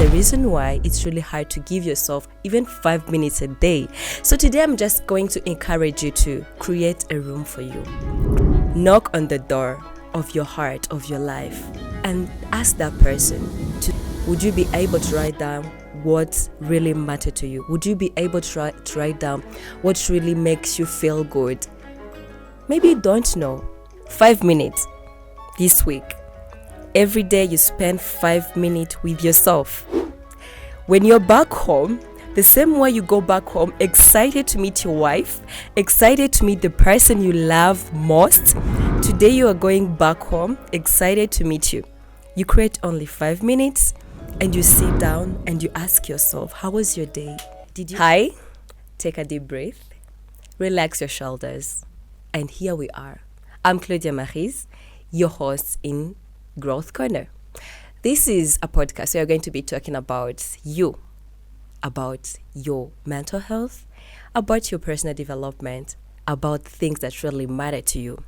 the reason why it's really hard to give yourself even 5 minutes a day. So today I'm just going to encourage you to create a room for you. Knock on the door of your heart, of your life, and ask that person would you be able to write down what really mattered to you? Would you be able to write down what really makes you feel good? Maybe you don't know. 5 minutes this week. Every day you spend 5 minutes with yourself. When you're back home, the same way you go back home excited to meet your wife, excited to meet the person you love most, today you are going back home excited to meet you. You create only 5 minutes and you sit down and you ask yourself, how was your day? Hi, take a deep breath, relax your shoulders, and here we are. I'm Claudia Maris, your host in Growth Corner. This is a podcast where we're going to be talking about you, about your mental health, about your personal development, about things that really matter to you.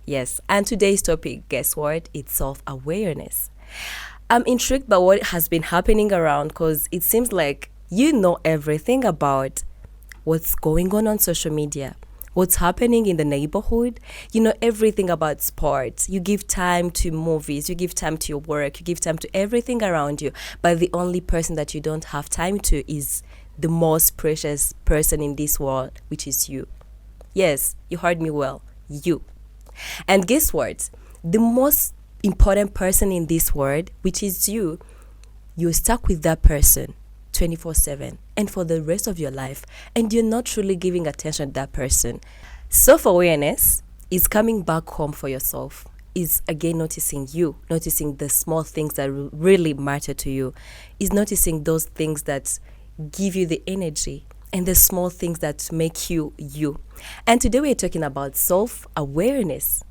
Yes, and today's topic, guess what? It's self-awareness. I'm intrigued by what has been happening around because it seems like you know everything about what's going on social media, what's happening in the neighborhood. You know everything about sports. You give time to movies, you give time to your work, you give time to everything around you. But the only person that you don't have time to is the most precious person in this world, which is you. Yes, you heard me well, you. And guess what? The most important person in this world, which is you, you're stuck with that person 24/7 and for the rest of your life, and you're not truly giving attention to that person. Self-awareness is coming back home for yourself, is again noticing you, noticing the small things that really matter to you, is noticing those things that give you the energy and the small things that make you you. And today we're talking about self-awareness.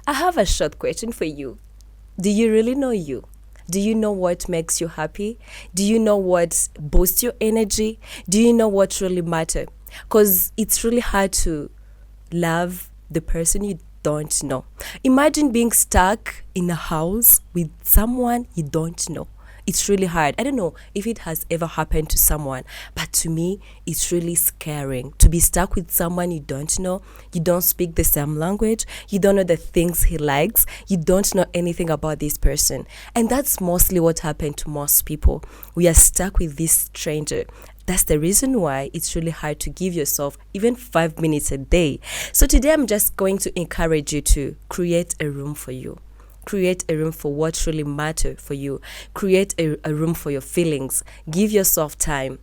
I have a short question for you. Do you really know you? Do you know what makes you happy? Do you know what boosts your energy? Do you know what really matters? Because it's really hard to love the person you don't know. Imagine being stuck in a house with someone you don't know. It's really hard. I don't know if it has ever happened to someone, but to me, it's really scaring to be stuck with someone you don't know. You don't speak the same language. You don't know the things he likes. You don't know anything about this person. And that's mostly what happened to most people. We are stuck with this stranger. That's the reason why it's really hard to give yourself even 5 minutes a day. So today I'm just going to encourage you to create a room for you. Create a room for what really matters for you. Create a room for your feelings. Give yourself time.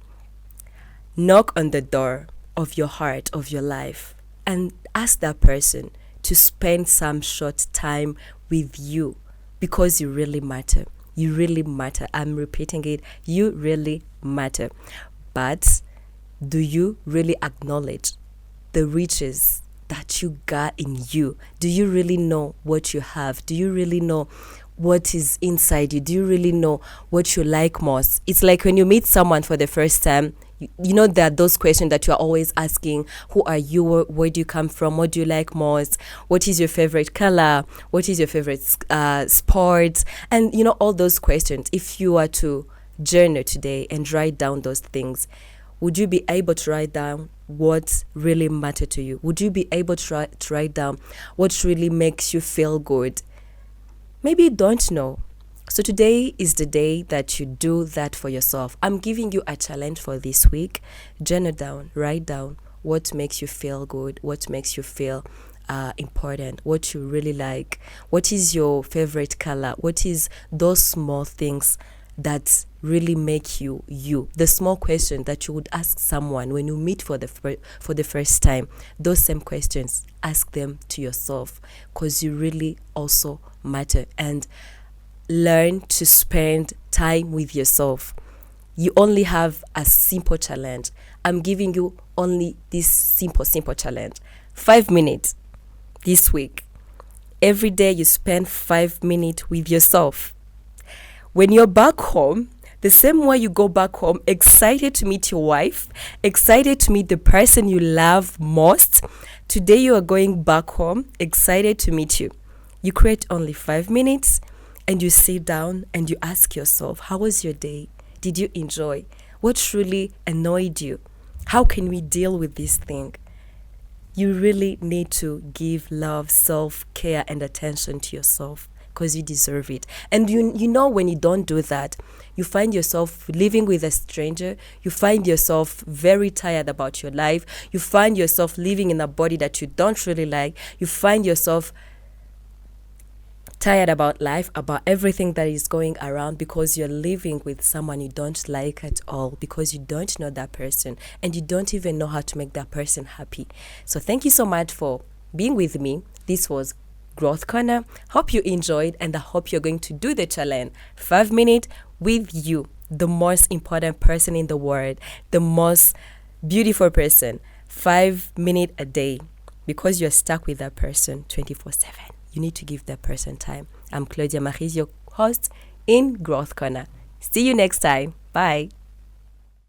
Knock on the door of your heart, of your life, and ask that person to spend some short time with you because you really matter. You really matter. I'm repeating it. You really matter. But do you really acknowledge the riches that you got in you? Do you really know what you have? Do you really know what is inside you? Do you really know what you like most? It's like when you meet someone for the first time, you know there are those questions that you are always asking. Who are you? Where do you come from? What do you like most? What is your favorite color? What is your favorite sport? And you know all those questions. If you were to journal today and write down those things, would you be able to write down what really matters to you? Would you be able to write down what really makes you feel good? Maybe you don't know. So today is the day that you do that for yourself. I'm giving you a challenge for this week. Journal down, write down what makes you feel good, what makes you feel important, what you really like, what is your favorite color, what is those small things that really make you you. The small question that you would ask someone when you meet for the first time. Those same questions, ask them to yourself because you really also matter. And learn to spend time with yourself. You only have a simple challenge. I'm giving you only this simple challenge. 5 minutes this week. Every day you spend 5 minutes with yourself. When you're back home, the same way you go back home excited to meet your wife, excited to meet the person you love most, today you are going back home excited to meet you. You create only 5 minutes and you sit down and you ask yourself, how was your day? did you enjoy? What truly annoyed you? How can we deal with this thing? You really need to give love, self-care, and attention to yourself because you deserve it. And you know when you don't do that, you find yourself living with a stranger. You find yourself very tired about your life. You find yourself living in a body that you don't really like. You find yourself tired about life, about everything that is going around because you're living with someone you don't like at all, because you don't know that person and you don't even know how to make that person happy. So thank you so much for being with me. This was Growth Corner. Hope you enjoyed, and I hope you're going to do the challenge 5 minutes with you, the most important person in the world, the most beautiful person, 5 minutes a day, because you're stuck with that person 24/7. You need to give that person time. I'm Claudia Marie, your host in Growth Corner. See you next time. Bye.